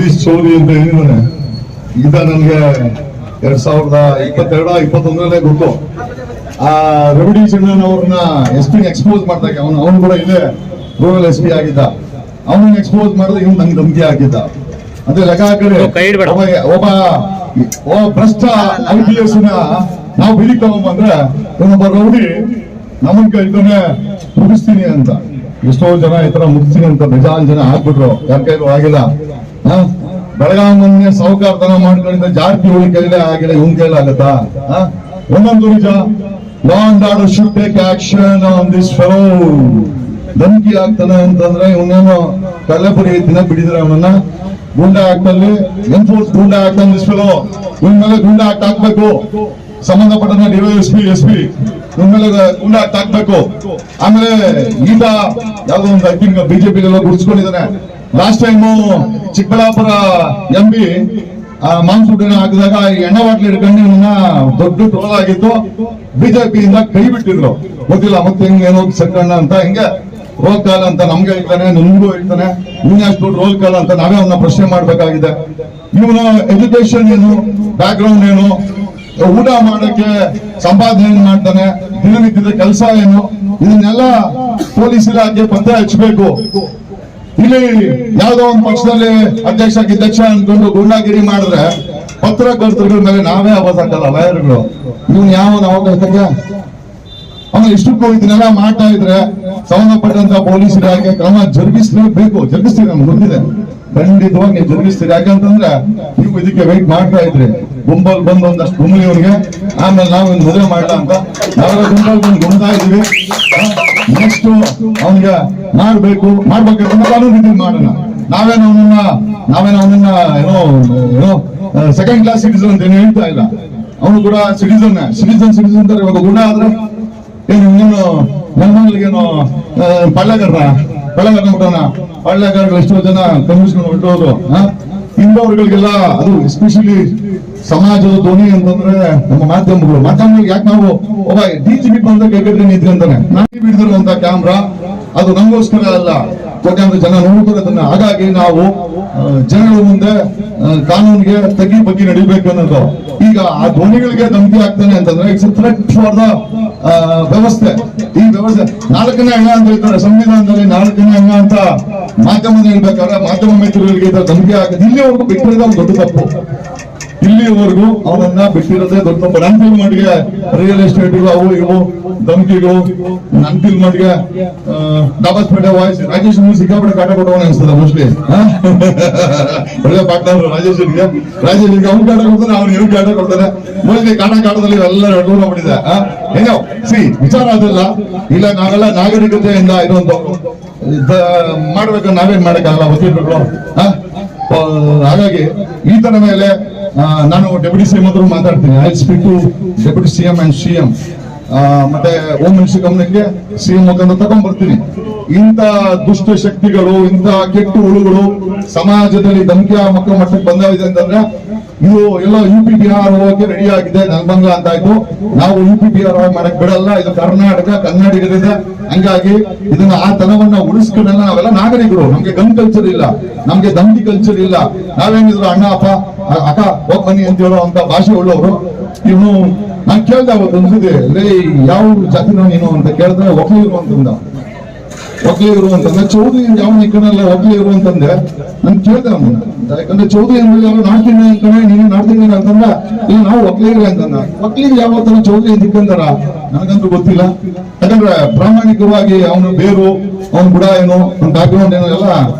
ಜಗದೀಶ್ ಚೌರಿ ಅಂತ ಹೇಳಿದಾನೆ. ಈಗ ನನ್ಗೆ 2022-21 ಗೊತ್ತು. ಆ ರವಿಡಿ ಚಂದ್ರನ್ ಅವ್ರನ್ನ SP ಎಕ್ಸ್ಪೋಸ್ ಮಾಡ್ದಾಗ ಅವನು ಕೂಡ ಇಲ್ಲೇ ರೂರಲ್ SP ಆಗಿದ್ದ. ಅವನನ್ನ ಎಕ್ಸ್ಪೋಸ್ ಮಾಡಿದ್ರೆ ಇವ್ನು ನಂಗೆ ಧಮಕಿ ಹಾಕಿದ್ದ. ಅದೇ ಲೆಕ್ಕ ಹಾಕಿದ್ರೆ ಒಬ್ಬ ಭ್ರಷ್ಟ IPS ನಾವು ಬಿಡಿ ತಗೊಂಡ್ಬಂದ್ರೆ ಇನ್ನೊಬ್ಬ ರೌಡಿ ನಮ್ಮನ್ ಕೈತಾನೆ ಮುಗಿಸ್ತೀನಿ ಅಂತ. ಎಷ್ಟೋ ಜನ ಈ ತರ ಮುಗಿಸ್ತೀನಿ ಅಂತ ಬೇಜಾನ್ ಜನ ಹಾಕ್ಬಿಟ್ರು, ಯಾರ ಕೈಲೂ ಆಗಿಲ್ಲ. ಬೆಳಗಾವಿ ಮೊನ್ನೆ ಸಾಹುಕಾರತನ ಮಾಡ್ಕೊಂಡಿದ್ದ ಜಾರಕಿಹೊಳಿ ಕೈಲೇ ಆಗಿಲ್ಲ, ಇವನ್ ಕೈಲಾಗತ್ತಾ? ಒಂದೊಂದು ನಿಜ. Law and order should take action on this fellow. ಧಮಕಿ ಆಗ್ತಾನೆ ಅಂತಂದ್ರೆ ಇವನೇನು ಕಳ್ಳಪುರಿ ದಿನ ಬಿಡಿದ್ರೆ ಅವನನ್ನ ಗುಂಡ ಆಕ್ಟಲ್ಲಿ enforce goonda act on this fellow. ಇವನ್ ಮೇಲೆ ಗುಂಡ ಆಕ್ಟ್ ಹಾಕ್ಬೇಕು. ಸಂಬಂಧಪಟ್ಟ DYSP SP ಇವನ್ ಮೇಲೆ ಗುಂಡ ಆಕ್ಟ್ ಹಾಕ್ಬೇಕು. ಆಮೇಲೆ ಈಗ ಯಾವ್ದೋ ಒಂದು ಐ ಥಿಂಕ್ BJPಗೆಲ್ಲ ಗುಡಿಸ್ಕೊಂಡಿದ್ದಾನೆ. Last time Chikkaballapur MP monsoon ಹಾಕಿದಾಗ ಎಣ್ಣೆ ಬಾಟ್ಲಿ ಹಿಡ್ಕೊಂಡು ಇವನ್ನ ದೊಡ್ಡ ಟ್ರೋಲ್ ಆಗಿತ್ತು. BJPಯಿಂದ ಕೈ ಬಿಟ್ಟಿದ್ರು, ಗೊತ್ತಿಲ್ಲ ಮತ್ತೆ ಹೆಂಗ್ ಏನೋ ಸಕ್ಕಣ್ಣ ಅಂತ, ಹಿಂಗೆ ರೋಲ್ ಕಾಲ್ ಅಂತ ನಮ್ಗೆ ಹೇಳ್ತಾನೆ, ನಿಮ್ಗೂ ಹೇಳ್ತಾನೆ. ಅಷ್ಟು ರೋಲ್ ಕಾಲ್ ಅಂತ ನಾವೇ ಅವನ್ನ ಪ್ರಶ್ನೆ ಮಾಡ್ಬೇಕಾಗಿದೆ. ಇವನ ಎಜುಕೇಶನ್ ಏನು, ಬ್ಯಾಕ್ ಗ್ರೌಂಡ್ ಏನು, ಊಟ ಮಾಡಕ್ಕೆ ಸಂಪಾದನೆ ಏನ್ ಮಾಡ್ತಾನೆ, ದಿನನಿತ್ಯದ ಕೆಲಸ ಏನು, ಇದನ್ನೆಲ್ಲ ಪೊಲೀಸ್ ಇಲಾಖೆ ಪತ್ತೆ ಹಚ್ಚಬೇಕು. ಇಲ್ಲಿ ಯಾವ್ದೋ ಒಂದು ಪಕ್ಷದಲ್ಲಿ ಅಧ್ಯಕ್ಷ ಅನ್ಕೊಂಡು ಗುಂಡಾಗಿರಿ ಮಾಡಿದ್ರೆ ಪತ್ರಕರ್ತರುಗಳ ಮೇಲೆ ನಾವೇ ಅವಾಜ್ ಹಾಕಲ್ಲ, ಲಾಯರ್ಗಳು. ಇವನ್ ಯಾವ ಅವಕಾಶಕ್ಕೆ ಆಮೇಲೆ ಇಷ್ಟಕ್ಕೂ ಇದನ್ನೆಲ್ಲ ಮಾಡ್ತಾ ಇದ್ರೆ ಸಂಬಂಧಪಟ್ಟಂತ ಪೊಲೀಸ್ ಇಲಾಖೆ ಕ್ರಮ ಜರುಗಿಸ್ಲೇಬೇಕು. ಜರುಗಿಸ್ತೀರಿ, ನಮ್ಗೆ ಗೊತ್ತಿದೆ, ಖಂಡಿತವಾಗಿ ನೀವು ಜರುಗಿಸ್ತೀರಿ. ಯಾಕಂತಂದ್ರೆ ನೀವು ಇದಕ್ಕೆ ವೆಯ್ಟ್ ಮಾಡ್ತಾ ಇದ್ರಿ. ಗುಂಪಲ್ ಬಂದು ಒಂದಷ್ಟು ಗುಂಬಲಿ ಅವ್ರಿಗೆ, ಆಮೇಲೆ ನಾವು ಒಂದು ಮದುವೆ ಮಾಡಲ್ಲ ಅಂತ ನಾವೆಲ್ಲ ಗುಂಪಲ್ ಬಂದು ಗುಂತಾ ಇದೀವಿ. ನೆಕ್ಸ್ಟ್ ಅವನಿಗೆ ಮಾಡ್ಬೇಕಂದ್ರೆ ಕಾನೂನು ರೀತಿ ಮಾಡೋಣ. ನಾವೇನು ಅವನನ್ನ ಏನೋ ಸೆಕೆಂಡ್ ಕ್ಲಾಸ್ ಸಿಟಿಸನ್ ಅಂತ ಏನು ಹೇಳ್ತಾ ಇಲ್ಲ. ಅವನು ಕೂಡ ಸಿಟಿಸನ್ ಇವಾಗ ಗುಣ ಆದ್ರೆ ಏನು ಇನ್ನೇನು ನಮ್ಮಂಗ್ಲಿಗೇನು ಪಳ್ಳೆಗಾರಗಳು ಎಷ್ಟೋ ಜನ ಕನ್ವಿಸ್ಕೊಂಡು ಹೊರಟೋದು. ಇಂಥವ್ರುಗಳಿಗೆಲ್ಲ ಅದು ಎಸ್ಪೆಷಲಿ ಸಮಾಜದ ಧ್ವನಿ ಅಂತಂದ್ರೆ ನಮ್ಮ ಮಾಧ್ಯಮಗಳಿಗೆ ಯಾಕೆ ನಾವು ಒಬ್ಬ DGP ಬಂದ ಕೈಗಟ್ಟಿ ನಿಂತ್ಕೊಂತಾನೆ, ನಾವೇ ಬಿಡಿದಿರುವಂತ ಕ್ಯಾಮ್ರಾ ಅದು ನಮಗೋಸ್ಕರ ಅಲ್ಲ, ಯಾಕಂದ್ರೆ ಜನ ನೋಡ್ತಾರೆ ಅದನ್ನ. ಹಾಗಾಗಿ ನಾವು ಜನಗಳ ಮುಂದೆ ಕಾನೂನಿಗೆ ತಗ್ಗಿ ಬಗ್ಗೆ ನಡಿಬೇಕು ಅನ್ನೋದು. ಈಗ ಆ ಧ್ವನಿಗಳಿಗೆ ಧಮಕಿ ಆಗ್ತಾನೆ ಅಂತಂದ್ರೆ ಇಟ್ಸ್ ಥ್ರೆಟ್ ಫಾರ್ ದ ವ್ಯವಸ್ಥೆ. ಈ ವ್ಯವಸ್ಥೆ 4ನೇ ಅಂಗ ಅಂತ ಹೇಳ್ತಾರೆ ಸಂವಿಧಾನದಲ್ಲಿ, 4ನೇ ಅಂಗ ಅಂತ ಮಾಧ್ಯಮದ ಹೇಳ್ಬೇಕಾದ್ರೆ ಮಾಧ್ಯಮ ಮೈತ್ರಿಗಳಿಗೆ ಧಮಕಿ ಹಾಕಿದ್ರೆ ಇಲ್ಲಿವರೆಗೂ ಬಿಟ್ಟಿರೋದು ಒಂದು ದೊಡ್ಡ ತಪ್ಪು. ಇಲ್ಲಿವರೆಗೂ ಅವನನ್ನ ಬಿಟ್ಟಿರೋದೇ ದೊಡ್ಡ ತಪ್ಪು. ನನ್ ಫೀಲ್ ಮಾಡಿಗೆ ರಿಯಲ್ ಎಸ್ಟೇಟ್ ಅವು ಇವು ಧಮಕಿಗಳು, ನನ್ ಫೀಲ್ ಮಾಡಿಗೆ ದಾಬಾಸ್ಪೇಟೆ ವಾಯ್ಸ್ ರಾಜೇಶ್ ಸಿಕ್ಕಾಪಟ್ಟೆ ಕಾಟ ಕೊಟ್ಟವನ ಅನ್ಸ್ತದೆ ಮೋಸ್ಟ್ಲಿ. ಒಳ್ಳೆ ಪಾರ್ಟ್ನರ್ ರಾಜೇಶ್ಗೆ ಅವ್ನು ಕಾಟ ಕೊಡ್ತಾನೆ, ಅವ್ನು ಇವ್ರು ಕಾಟ ಕೊಡ್ತಾನೆ. ಮೋಸ್ಟ್ಲಿ ಕಾಟದಲ್ಲಿ ಎಲ್ಲ ಮಾಡಿದೆ. ಏನೋ ವಿಚಾರ ಅದಲ್ಲ. ಇಲ್ಲ, ನಾವೆಲ್ಲ ನಾಗರಿಕತೆಯಿಂದ ಇರುವಂತವ್ರು ಮಾಡ್ಬೇಕು, ನಾವೇನ್ ಮಾಡಕ್ಕಾಗಲ್ಲ ವಕೀಲರು. ಹಾಗಾಗಿ ಈ ತರ ಮೇಲೆ ನಾನು ಡೆಪ್ಯೂಟಿ CM ಹತ್ರ ಮಾತಾಡ್ತೀನಿ. I speak to deputy CM and CM ಮತ್ತೆ ಹೋಮ್ ಮಿನಿಸ್ಟರ್ ಗಮನಕ್ಕೆ CM ಮುಖಾಂತರ ತಗೊಂಡ್ ಬರ್ತೀನಿ. ಇಂಥ ದುಷ್ಟ ಶಕ್ತಿಗಳು, ಇಂಥ ಕೆಟ್ಟ ಹುಳುಗಳು ಸಮಾಜದಲ್ಲಿ ಧಮಕಿ ಮಕ್ಕಳ ಮಟ್ಟಕ್ಕೆ ಬಂದಾಗಿದೆ ಅಂತಂದ್ರೆ ಇದು ಎಲ್ಲ UPBR ಹೋಗಕ್ಕೆ ರೆಡಿ ಆಗಿದೆ. ನಲ್ಬಂಗ್ಲ ಅಂತ ಆಯ್ತು. ನಾವು UPBR ಮಾಡಕ್ ಬಿಡಲ್ಲ. ಇದು ಕರ್ನಾಟಕ, ಕನ್ನಡಿಗರಿದೆ. ಹಂಗಾಗಿ ಇದನ್ನ ಆ ತನವನ್ನ ಉಳಿಸ್ಕೊಂಡೆಲ್ಲ ನಾವೆಲ್ಲ ನಾಗರಿಕರು. ನಮ್ಗೆ ಗನ್ ಕಲ್ಚರ್ ಇಲ್ಲ, ನಮ್ಗೆ ಧಮಕಿ ಕಲ್ಚರ್ ಇಲ್ಲ. ನಾವೇನಿದ್ರು ಅಣ್ಣ ಅಪ್ಪ ಅಕ್ಕ ಹೋಗ್ ಬನ್ನಿ ಅಂತ ಹೇಳೋ ಅಂತ ಭಾಷೆ ಉಳ್ಳವರು. ಇವನು ನಾನ್ ಕೇಳ್ದೆ ಅವತ್ತು ಅನ್ಸಿದೆ, ಯಾವ ಜಾತಿನೋ ನೀನು ಅಂತ ಕೇಳಿದ್ರೆ ಒಕ್ಲಿಗರು ಅಂತಂದ್ರೆ ಚೌಧರಿ ಯಾವ ನಿಕ್ಕನಲ್ಲ ಒಕ್ಲಿಗರು ಅಂತಂದ್ರೆ ನನ್ ಕೇಳ್ದೆ ಅವನು. ಯಾಕಂದ್ರೆ ಚೌಧರಿ ಅಂದ್ರೆ ಯಾವ ನಾಡ್ತೀನಿ ಅಂತಾನೆ, ನೀನು ನಾಡ್ತೀನಿ ಅಂತಂದ, ಇಲ್ಲ ನಾವು ಒಕ್ಲಿಗರೇ ಅಂತಂದ. ಒಕ್ಲಿಗರು ಯಾವತ್ತನ ಚೌಧರಿ ದಿಕ್ಕಂದಾರ ನನಗಂತೂ ಗೊತ್ತಿಲ್ಲ. ಯಾಕಂದ್ರೆ ಪ್ರಾಮಾಣಿಕವಾಗಿ ಅವನು ಬೇರು, ಅವನ ಗುಡ ಏನು, ಅವ್ನ ಬ್ಯಾಕ್ಗ್ರೌಂಡ್ ಏನೋ ಎಲ್ಲ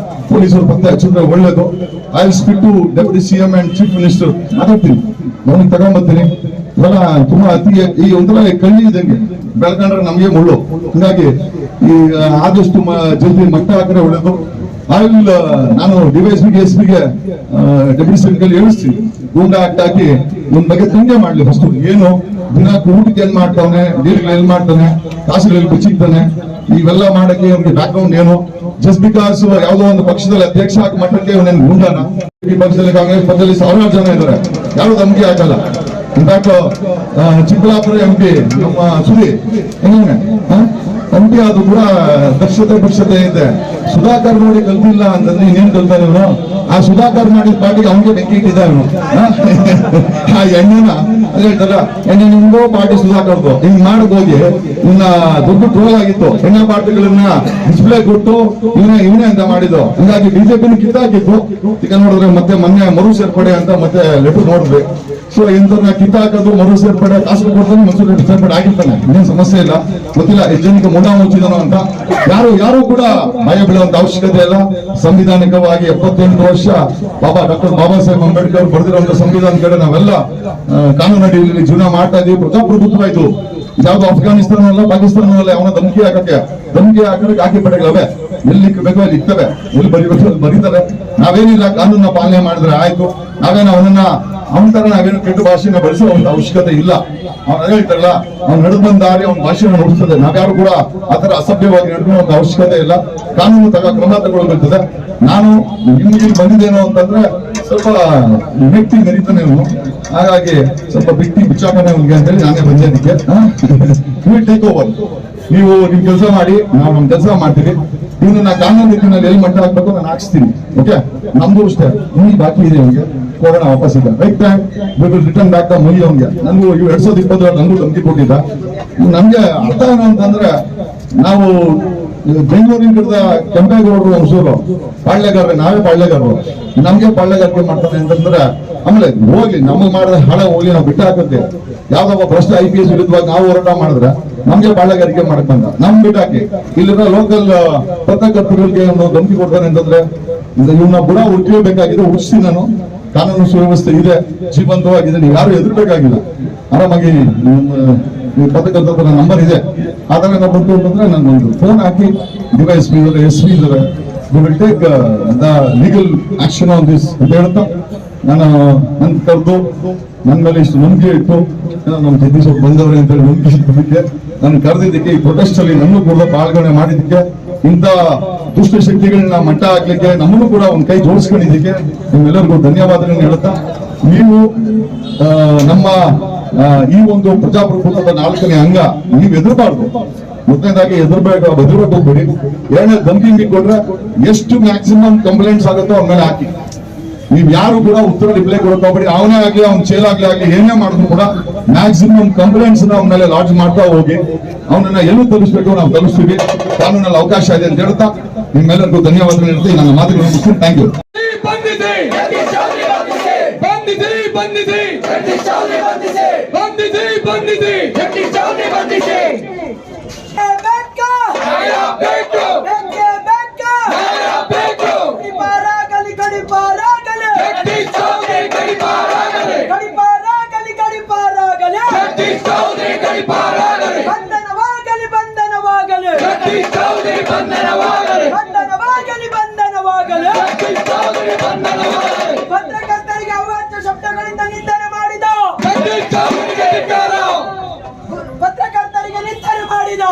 ಪೊಲೀಸರು ಪತ್ತೆ ಹಚ್ಚಿದ್ರೆ ಒಳ್ಳೇದು. I will speak to deputy CM and chief minister. ಮಾತಾಡ್ತೀನಿ, ಅವನಿಗೆ ತಗೊಂಡ್ಬರ್ತೀನಿ. ಇವೆಲ್ಲ ತುಂಬಾ ಈ ಒಂಥರ ಕಣ್ಣಿ ಇದ್ದಂಗೆ ಬೆಳ್ಕೊಂಡ್ರೆ ನಮ್ಗೆ ಮುಳ್ಳು. ಹೀಗಾಗಿ ಈ ಆದಷ್ಟು ಜಲ್ದಿ ಮಟ್ಟ ಹಾಕಿದ್ರೆ ಒಳ್ಳೇದು. ನಾನು DYSPಗೆ SPಗೆ ಡೆಪ್ಯೂಟಿ CM ಹೇಳಿಸ್ತೀನಿ, ಗೂಂಡಾ ಆಕ್ಟ್ ಹಾಕಿ ಒಂದ್ ಬಗ್ಗೆ ತಂಗೆ ಮಾಡ್ಲಿ. ಫಸ್ಟ್ ಏನು ದಿನ ಊಟಕ್ಕೆ ಏನ್ ಮಾಡ್ತಾವನೆ, ನೀರಿಗೆ ಎಲ್ಲಿ ಮಾಡ್ತಾನೆ, ಕಾಸುಗಳಲ್ಲಿ ಬಿಚ್ಚಿಕ್ತಾನೆ, ಇವೆಲ್ಲ ಮಾಡಕ್ಕೆ ಅವ್ನಿಗೆ ಬ್ಯಾಕ್ ಗ್ರೌಂಡ್ ಏನು. ಜಸ್ಟ್ ಬಿಕಾಸ್ ಯಾವ್ದೋ ಒಂದು ಪಕ್ಷದಲ್ಲಿ ಅಧ್ಯಕ್ಷ ಹಾಕಿ ಮಟ್ಟಕ್ಕೆ ಇವನೇನು ಗುಂಡಾನ. ಈ ಪಕ್ಷದಲ್ಲಿ ಕಾಂಗ್ರೆಸ್ ಪಕ್ಷದಲ್ಲಿ 1000 ಜನ ಇದ್ದಾರೆ, ಯಾರು ಧಮಕಿ ಹಾಕಲ್ಲ. ಇನ್ಫ್ಯಾಕ್ಟ್ ಚಿಕ್ಕಬಳ್ಳಾಪುರ MP ನಮ್ಮ ಸುದಿ ಹೆಂಗ ನಮ್ಗೆ ಅದು ಕೂಡ ದಕ್ಷತೆ ಇದೆ. ಸುಧಾಕರ್ ನೋಡಿ ಕಲ್ತಿಲ್ಲ ಅಂತಂದ್ರೆ ಇನ್ನೇನ್ ಕಲ್ತಾನೆ ಇವನು? ಆ ಸುಧಾಕರ್ ಮಾಡಿದ ಪಾರ್ಟಿಗೆ ಅವನಿಗೆ ಬೆಂಕಿ ಇಟ್ಟಿದ್ದ ಇವನು. ಆ ಎಣ್ಣೆನ ಹೇಳ್ತಾರ, ಎಣ್ಣೆ ನಿಮ್ಗೋ ಪಾರ್ಟಿ ಸುಧಾಕರ್ದು ಹಿಂಗ್ ಮಾಡಕ್ ಹೋಗಿ ಇನ್ನ ದೊಡ್ಡ ಟ್ರೋಲ್ ಆಗಿತ್ತು. ಎಣ್ಣೆ ಪಾರ್ಟಿಗಳನ್ನ ಡಿಸ್ಪ್ಲೇ ಕೊಟ್ಟು ಇವನೇ ಅಂತ ಮಾಡಿದ್ದು. ಹಂಗಾಗಿ ಬಿಜೆಪಿನ ಕಿತ್ತಾಕಿತ್ತು. ಈಗ ನೋಡಿದ್ರೆ ಮತ್ತೆ ಮೊನ್ನೆ ಮರು ಸೇರ್ಪಡೆ ಅಂತ ಮತ್ತೆ ಲೆಟರ್ ನೋಡಿದ್ವಿ. ಸೊ ಇಂಥವ್ರನ್ನ ಕಿತ್ತಾಕೋದು, ಮರು ಸೇರ್ಪಡೆ, ಕಾಸು ಕೊಡ್ತಾನೆ, ಮಸೂರು ಸೇರ್ಪಡೆ ಆಗಿರ್ತಾನೆ, ಇನ್ನೇನು ಸಮಸ್ಯೆ ಇಲ್ಲ. ಗೊತ್ತಿಲ್ಲ ಎಷ್ಟು ಜನಕ್ಕೆ ಮುಂಡ ಮುಚ್ಚಿದನೋ ಅಂತ. ಯಾರು ಕೂಡ ಭಯ ಬೀಳುವಂತ ಅವಶ್ಯಕತೆ ಇಲ್ಲ. ಸಂವಿಧಾನಿಕವಾಗಿ 78 ವರ್ಷ ಡಾಕ್ಟರ್ ಬಾಬಾ ಸಾಹೇಬ್ ಅಂಬೇಡ್ಕರ್ ಬರೆದಿರುವಂತ ಸಂವಿಧಾನ ಕಡೆ ನಾವೆಲ್ಲ ಕಾನೂನು ಅಡಿಯಲ್ಲಿ ಜೀವನ ಮಾಡ್ತಾ ಇದೀವಿ. ಪ್ರಜಾಪ್ರಭುತ್ವ ಇದು. ಯಾವ್ದು ಅಫ್ಘಾನಿಸ್ತಾನ ಅಲ್ಲ, ಪಾಕಿಸ್ತಾನ ಅಲ್ಲ. ಅವನ ಧಮಕಿ ಹಾಕಕ್ಕೆ ಹಾಕಿ ಪಡೆಗಳವೆ ಎಲ್ಲಿ ಬೇಕೋ ಅಲ್ಲಿ ಇರ್ತವೆ, ಎಲ್ಲಿ ಬರಿಬೇಕು ಅಲ್ಲಿ ಬರೀತಾರೆ. ನಾವೇನಿಲ್ಲ, ಕಾನೂನ ಪಾಲನೆ ಮಾಡಿದ್ರೆ ಆಯ್ತು. ಅವನ ತರ ನಾವೇನು ಕೆಟ್ಟ ಭಾಷೆನ ಬಳಸುವ ಒಂದು ಅವಶ್ಯಕತೆ ಇಲ್ಲ. ಅವ್ನು ಹೇಳ್ತಾರಲ್ಲ, ಅವ್ನು ನಡೆದು ಬಂದ ದಾರಿ ಅವ್ನ ಭಾಷೆಯನ್ನು ನುಡಿಸ್ತದೆ. ನಾವ್ಯಾರು ಕೂಡ ಆತರ ಅಸಭ್ಯವಾಗಿ ನಡ್ಕೊಳ್ಳೋ ಒಂದು ಅವಶ್ಯಕತೆ ಇಲ್ಲ. ಕಾನೂನು ಕ್ರಮ ತಗೊಳ್ಬೇಕಂತದೆ. ನಾನು ನಿಮ್ಗೆ ಬಂದಿದ್ದೇನೋ ಅಂತಂದ್ರೆ ಸ್ವಲ್ಪ ವ್ಯಕ್ತಿ ಮೆರಿತಾನೆ ಅವನು, ಹಾಗಾಗಿ ಸ್ವಲ್ಪ ಬಿಚ್ಚಾಕನೆ ಅವ್ನಿಗೆ ಅಂತೇಳಿ ನಾನೇ ಬಂದೆ. ಅದಕ್ಕೆ ಟೇಕ್ ಓವರ್. ನೀವು ನಿಮ್ ಕೆಲಸ ಮಾಡಿ, ನಾವು ನಮ್ ಕೆಲಸ ಮಾಡ್ತೀವಿ. ಇವನ್ನ ಕಾನೂನು ರೀತಿಯಲ್ಲಿ ಎಲ್ಲಿ ಮಟ್ಟ ಹಾಕ್ಬೇಕು ನಾನು ಹಾಕ್ಸ್ತೀನಿ. ಓಕೆ, ನಮ್ದು ಅಷ್ಟೇ ಇನ್ನಿ ಬಾಕಿ ಇದೆ. ಅವ್ನಿಗೆ ಕೊಡೋಣ ವಾಪಸ್ ಈಗ. Right time we will return back the money. ಅವ್ನಿಗೆ ನನಗೂ 2020 ನನಗೂ ಧಮಕಿ ಕೊಟ್ಟಿದ್ದ. ನಮ್ಗೆ ಅರ್ಥ ಏನು ಅಂತಂದ್ರೆ, ನಾವು ಬೆಂಗಳೂರಿನ ಕಡೆದ ಕೆಂಪೇಗೌಡರು ಹೊಸೂರು ಪಾಳ್ಯಗಾರರು, ನಾವೇ ಪಾಳ್ಯಗಾರರು. ನಮ್ಗೆ ಪಾಳ್ಯಗಾರಿಕೆ ಮಾಡ್ತಾನೆ ಅಂತಂದ್ರೆ ಆಮೇಲೆ ಹೋಗ್ಲಿ, ನಮಗ್ ಮಾಡಿದ ಹಣ ಹೋಗ್ಲಿ, ನಾವು ಬಿಟ್ಟು ಹಾಕುತ್ತೆ. ಯಾವ್ದೊಬ್ಬ ಭ್ರಷ್ಟ IPS ವಿರುದ್ಧವಾಗಿ ನಾವು ಹೋರಾಟ ಮಾಡಿದ್ರೆ ನಮ್ಗೆ ಪಾಳ್ಯಗಾರಿಕೆ ಮಾಡಕ್ ಬಂದ, ನಮ್ ಬಿಟ್ಟಾಕಿ ಇಲ್ಲಿರೋ ಲೋಕಲ್ ಪತ್ರಕರ್ತರಿಗೆ ಒಂದು ಧಮಕಿ ಕೊಡ್ತಾನೆ ಅಂತಂದ್ರೆ ಇವನ್ನ ಬುಡ ಉಳಿಬೇಕಾಗಿದೆ. ಉಳಿಸ್ತೀನಿ ನಾನು. ಕಾನೂನು ಸುವ್ಯವಸ್ಥೆ ಇದೆ, ಜೀವಂತವಾಗಿದೆ. ನೀವು ಯಾರು ಹೆದರ್ಬೇಕಾಗಿಲ್ಲ. ಆರಾಮಾಗಿ ಪತ್ರಕರ್ತರ ನಂಬರ್ ಇದೆ. ಆದ್ರೆ ನಾವು ಬಂತು ಅಂತಂದ್ರೆ ನನ್ನೊಂದು ಫೋನ್ ಹಾಕಿ DYSP ಇದ್ದಾರೆ, SP ಇದ್ದಾರೆ, we will take the legal action on this ಅಂತ ಹೇಳ್ತಾ ನನ್ ಕರೆದು ನನ್ನ ಮೇಲೆ ಇಷ್ಟು ನಂಬಿಕೆ ಇಟ್ಟು, ನಮ್ಮ ಜಗದೀಶ್ ಬಂದವ್ರೆ ಅಂತ ಹೇಳಿ ನಂಬಿಕೆ ಇಟ್ಟದಕ್ಕೆ, ನಾನು ಕರೆದಿದ್ದಕ್ಕೆ, ಈ ಪ್ರೊಟೆಸ್ಟ್ ಅಲ್ಲಿ ನಮ್ಮನ್ನು ಕೂಡ ಪಾಲ್ಗೊಳ್ಳೆ ಮಾಡಿದ್ದಕ್ಕೆ, ಇಂಥ ದುಷ್ಟ ಶಕ್ತಿಗಳನ್ನ ಮಟ್ಟ ಹಾಕ್ಲಿಕ್ಕೆ ನಮ್ಮನ್ನು ಕೂಡ ಒಂದ್ ಕೈ ಜೋಡಿಸ್ಕೊಂಡಿದ್ದಕ್ಕೆ ನಿಮ್ಮೆಲ್ಲರಿಗೂ ಧನ್ಯವಾದಗಳನ್ನು ಹೇಳ್ತಾ, ನೀವು ನಮ್ಮ ಈ ಒಂದು ಪ್ರಜಾಪ್ರಭುತ್ವದ 4ನೇ ಅಂಗ, ನೀವು ಹೆದರ್ಬಾರ್ದು. ಮೊದಲನೇದಾಗಿ ಹೆದರ್ಬೇಕು ಹೋಗ್ಬೇಡಿ. ಎರಡನೇ ಧಮಕಿ ಕೊಟ್ರೆ ಎಷ್ಟು ಮ್ಯಾಕ್ಸಿಮಮ್ ಕಂಪ್ಲೇಂಟ್ಸ್ ಆಗುತ್ತೋ ಅವ್ನ ಮೇಲೆ ಹಾಕಿ. ನೀವ್ ಯಾರು ಕೂಡ ಉತ್ತರ ರಿಪ್ಲೈ ಕೊಡಕ್ ಹೋಗ್ಬೇಡಿ. ಅವನೇ ಆಗ್ಲಿ, ಅವ್ನ ಚೇಲಾಗ್ಲಿ ಏನೇ ಮಾಡಿದ್ರು ಕೂಡ ಮ್ಯಾಕ್ಸಿಮಮ್ ಕಂಪ್ಲೇಂಟ್ಸ್ ಅವನ ಮೇಲೆ ಲಾಡ್ಜ್ ಮಾಡ್ತಾ ಹೋಗಿ ಅವನನ್ನ ಎಲ್ಲೂ ತಲುಪಿಸ್ಬೇಕು ನಾವು ತಲುಪಿಸ್ತೀವಿ. ಕಾನೂನಲ್ಲಿ ಅವಕಾಶ ಇದೆ ಅಂತ ಹೇಳ್ತಾ ನಿಮ್ಮೆಲ್ಲರಿಗೂ ಧನ್ಯವಾದಗಳು ಹೇಳ್ತೀವಿ. ನನ್ನ ಮಾತುಗಳನ್ನು ಮುಗಿಸ್ತೀನಿ. Thank you. ಪತ್ರಕರ್ತರಿಗೆ ಅವಾಚ್ಯ ಶಬ್ದಗಳಿಂದ ನಿಂದನೆ ಮಾಡಿದ ಪತ್ರಕರ್ತರಿಗೆ ನಿಂದನೆ ಮಾಡಿದ